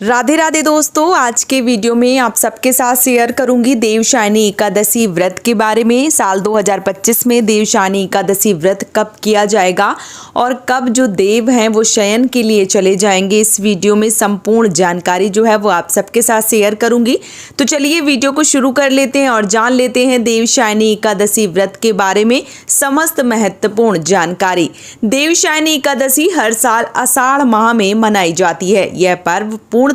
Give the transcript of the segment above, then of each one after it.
राधे राधे दोस्तों, आज के वीडियो में आप सबके साथ शेयर करूंगी देवशयनी एकादशी व्रत के बारे में। साल 2025 में देवशयनी एकादशी व्रत कब किया जाएगा और कब जो देव हैं वो शयन के लिए चले जाएंगे, इस वीडियो में संपूर्ण जानकारी जो है वो आप सबके साथ शेयर करूंगी। तो चलिए वीडियो को शुरू कर लेते हैं और जान लेते हैं देवशयनी एकादशी व्रत के बारे में समस्त महत्वपूर्ण जानकारी। देवशयनी एकादशी हर साल आषाढ़ माह में मनाई जाती है। यह पर्व पूर्णतया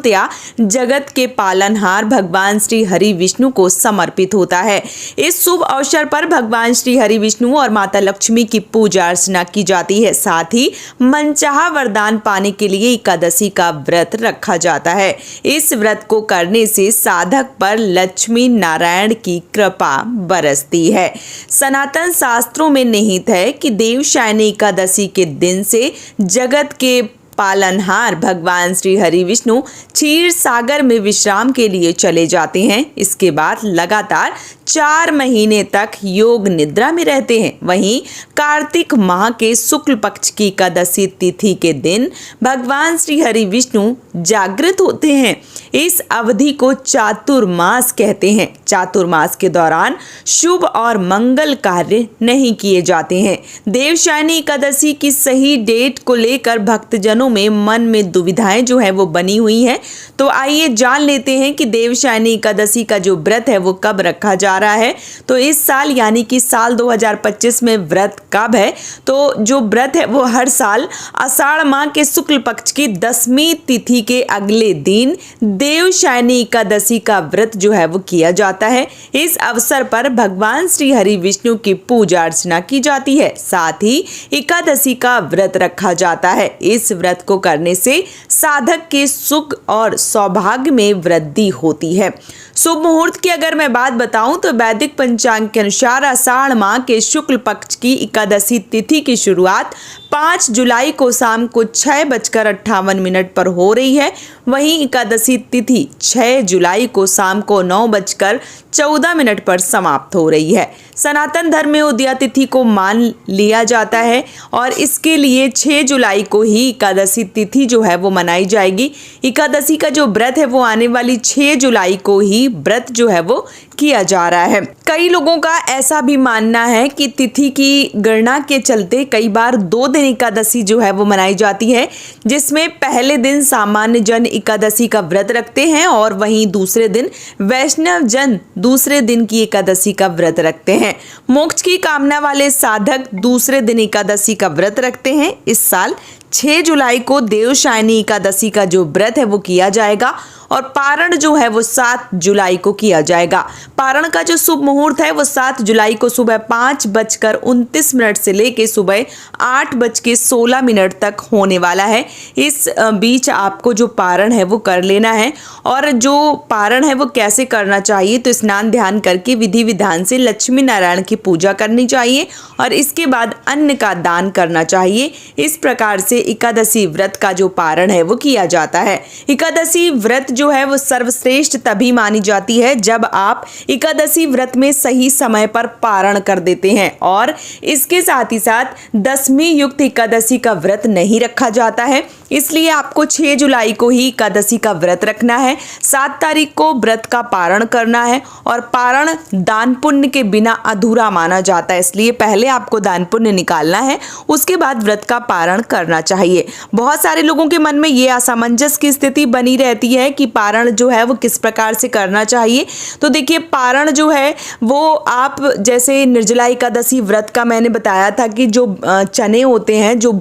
जगत के पालनहार भगवान श्री हरि विष्णु को समर्पित होता है। इस शुभ अवसर पर भगवान श्री हरि विष्णु और माता लक्ष्मी की पूजा अर्चना की जाती है। साथ ही मनचाहा वरदान पाने के लिए एकादशी का व्रत रखा जाता है। इस व्रत को करने से साधक पर लक्ष्मी नारायण की कृपा बरसती है। सनातन शास्त्रों में निहित है कि देवशयनी एकादशी के दिन से जगत के पालनहार भगवान श्री हरि विष्णु क्षीर सागर में विश्राम के लिए चले जाते हैं। इसके बाद लगातार 4 महीने तक योग निद्रा में रहते हैं। वहीं कार्तिक माह के शुक्ल पक्ष की एकादशी तिथि के दिन भगवान श्री हरि विष्णु जागृत होते हैं। इस अवधि को चातुर्मास कहते हैं। चातुर्मास के दौरान शुभ और मंगल कार्य नहीं किए जाते हैं। देवशयनी एकादशी की सही डेट को लेकर भक्तजनों में मन में दुविधाएं जो है वो बनी हुई हैं। तो आइए जान लेते हैं कि देवशयनी एकादशी का जो व्रत है वो कब रखा जा रहा है। तो इस साल यानी कि साल 2025 में व्रत कब है? तो जो व्रत है वो हर साल आषाढ़ माह के शुक्ल पक्ष की 10वीं तिथि के अगले दिन देवशयनी एकादशी का व्रत जो है वो किया जाता है। इस अवसर पर भगवान श्री हरि विष्णु की पूजा अर्चना की जाती है। साथ ही एकादशी का व्रत रखा जाता है। इस व्रत को करने से साधक के सुख और सौभाग्य में वृद्धि होती है। शुभ मुहूर्त की अगर मैं बात बताऊं तो वैदिक पंचांग के अनुसार आषाढ़ माह के शुक्ल पक्ष की एकादशी तिथि की शुरुआत 5 जुलाई को शाम को 6:58 पर हो रही है। वहीं एकादशी तिथि 6 जुलाई को शाम को 9:14 पर समाप्त हो रही है। सनातन धर्म में उदया तिथि को मान लिया जाता है और इसके लिए 6 जुलाई को ही एकादशी तिथि जो है वो मनाई जाएगी। एकादशी का जो व्रत है वो आने वाली 6 जुलाई को ही व्रत जो है वो किया जा रहा है। कई लोगों का ऐसा भी मानना है कि तिथि की गणना के चलते कई बार 2 दिन एकादशी जो है वो मनाई जाती है, जिसमें पहले दिन सामान्य जन एकादशी का व्रत रखते हैं और वहीं दूसरे दिन वैष्णव जन दूसरे दिन की एकादशी का व्रत रखते हैं। मोक्ष की कामना वाले साधक दूसरे दिन एकादशी का व्रत रखते हैं। इस साल 6 जुलाई को देवशयनी एकादशी का जो व्रत है वो किया जाएगा और पारण जो है वो 7 जुलाई को किया जाएगा। पारण का जो शुभ मुहूर्त है वो 7 जुलाई को सुबह 5:29 से लेके सुबह 8:16 तक होने वाला है। इस बीच आपको जो पारण है वो कर लेना है। और जो पारण है वो कैसे करना चाहिए? तो स्नान ध्यान करके विधि विधान से लक्ष्मी नारायण की पूजा करनी चाहिए और इसके बाद अन्न का दान करना चाहिए। इस प्रकार से एकादशी व्रत का जो पारण है वो किया जाता है। एकादशी व्रत जो है वो सर्वश्रेष्ठ तभी मानी जाती है जब आप एकादशी व्रत में सही समय पर पारण कर देते हैं और इसके साथ ही साथ 10वीं युक्त एकादशी का व्रत नहीं रखा जाता है। इसलिए आपको 6 जुलाई को ही एकादशी का व्रत रखना है। 7 तारीख को व्रत का पारण करना है और पारण दान पुण्य के बिना अधूरा माना जाता है। इसलिए पहले आपको दान पुण्य निकालना है, उसके बाद व्रत का पारण करना चाहिए। बहुत सारे लोगों के मन में ये असमंजस की स्थिति बनी रहती है कि पारण जो है वो किस प्रकार से करना चाहिए। तो देखिए, पारण जो है वो आप जैसे निर्जला एकादशी व्रत का मैंने बताया था कि जो चने होते हैं, जो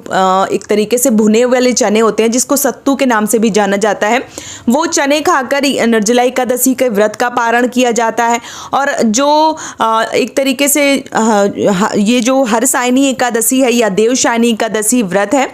एक तरीके से भुने वाले चने होते हैं जिसको सत्तू के नाम से भी जाना जाता है, वो चने खाकर निर्जला एकादशी के व्रत का पारण किया जाता है। और जो एक तरीके से ये जो हरसायनी एकादशी है या देवशयनी एकादशी व्रत है,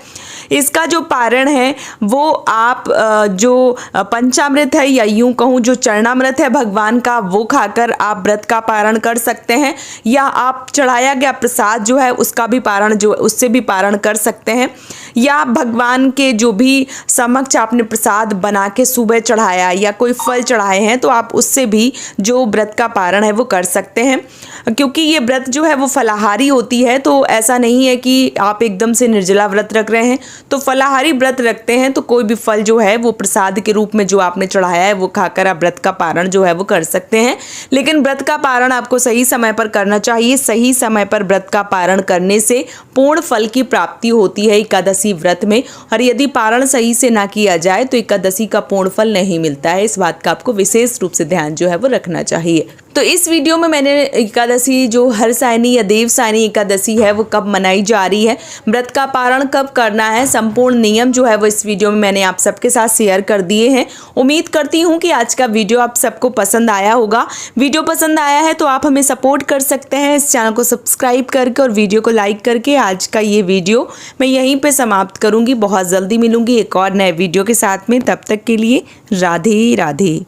इसका जो पारण है वो आप जो पंचामृत है या यूं कहूँ जो चरणामृत है भगवान का, वो खाकर आप व्रत का पारण कर सकते हैं। या आप चढ़ाया गया प्रसाद जो है उसका भी पारण जो उससे भी पारण कर सकते हैं। या भगवान के जो भी समक्ष आपने प्रसाद बना के सुबह चढ़ाया या कोई फल चढ़ाए हैं तो आप उससे भी जो व्रत का पारण है वो कर सकते हैं। क्योंकि ये व्रत जो है वो फलाहारी होती है, तो ऐसा नहीं है कि आप एकदम से निर्जला व्रत रख रहे हैं। तो फलाहारी व्रत रखते हैं तो कोई भी फल जो है वो प्रसाद के रूप में जो आपने चढ़ाया है वो खाकर आप व्रत का पारण जो है वो कर सकते हैं। लेकिन व्रत का पारण आपको सही समय पर करना चाहिए। सही समय पर व्रत का पारण करने से पूर्ण फल की प्राप्ति होती है एकादशी व्रत में, और यदि पारण सही से ना किया जाए तो एकादशी का पूर्ण फल नहीं मिलता है। इस बात का आपको विशेष रूप से ध्यान जो है वो रखना चाहिए। तो इस वीडियो में मैंने एकादशी जो हरसायनी या देवसायनी एकादशी है वो कब मनाई जा रही है, व्रत का पारण कब करना है, संपूर्ण नियम जो है वो इस वीडियो में मैंने आप सबके साथ शेयर कर दिए हैं। उम्मीद करती हूँ कि आज का वीडियो आप सबको पसंद आया होगा। वीडियो पसंद आया है तो आप हमें सपोर्ट कर सकते हैं इस चैनल को सब्सक्राइब करके और वीडियो को लाइक करके। आज का ये वीडियो मैं यहीं पर समाप्त करूँगी। बहुत जल्दी मिलूंगी एक और नए वीडियो के साथ में। तब तक के लिए राधे राधे।